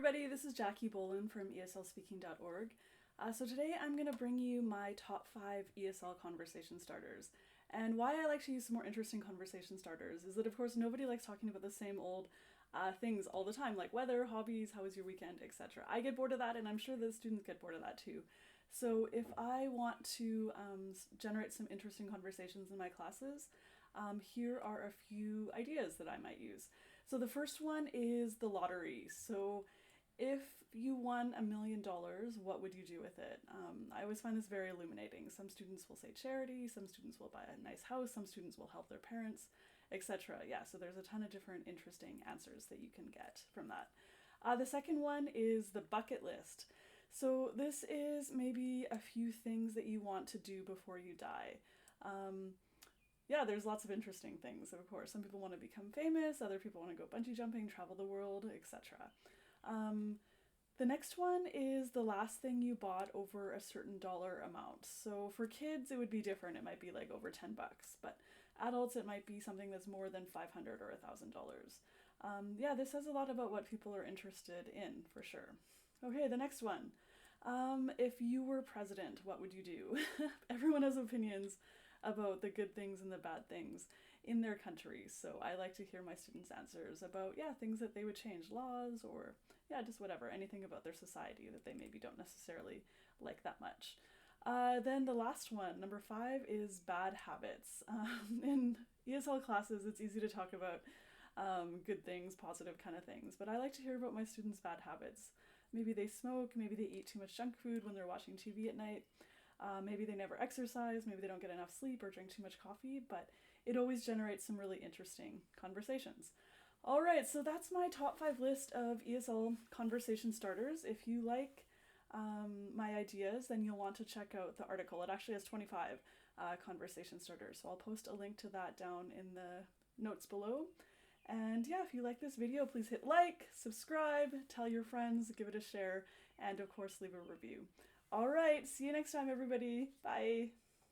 Everybody, this is Jackie Bolin from eslspeaking.org. So today I'm going to bring you my top 5 ESL conversation starters. And why I like to use some more interesting conversation starters is that, of course, nobody likes talking about the same old things all the time, like weather, hobbies, how was your weekend, etc. I get bored of that, and I'm sure the students get bored of that too. So if I want to generate some interesting conversations in my classes, here are a few ideas that I might use. So the first one is the lottery. So if you won $1 million, what would you do with it? I always find this very illuminating. Some students will say charity, some students will buy a nice house, some students will help their parents, etc. Yeah, so there's a ton of different interesting answers that you can get from that. The second one is the bucket list. So this is maybe a few things that you want to do before you die. Yeah, there's lots of interesting things, of course. Some people want to become famous, other people want to go bungee jumping, travel the world, etc. The next one is the last thing you bought over a certain dollar amount. So for kids, it would be different. It might be like over $10, but adults, it might be something that's more than $500 or $1,000. Yeah, this says a lot about what people are interested in, for sure. Okay, the next one. If you were president, what would you do? Everyone has opinions about the good things and the bad things in their country. So I like to hear my students' answers about, yeah, things that they would change, laws, or, yeah, just whatever, anything about their society that they maybe don't necessarily like that much. Then the last one, number 5, is bad habits. In ESL classes, it's easy to talk about good things, positive kind of things, but I like to hear about my students' bad habits. Maybe they smoke, maybe they eat too much junk food when they're watching TV at night. Maybe they never exercise, maybe they don't get enough sleep or drink too much coffee, but it always generates some really interesting conversations. All right, so that's my top 5 list of ESL conversation starters. If you like my ideas, then you'll want to check out the article. It actually has 25 conversation starters, so I'll post a link to that down in the notes below. And yeah, if you like this video, please hit like, subscribe, tell your friends, give it a share, and of course leave a review. All right, see you next time, everybody. Bye.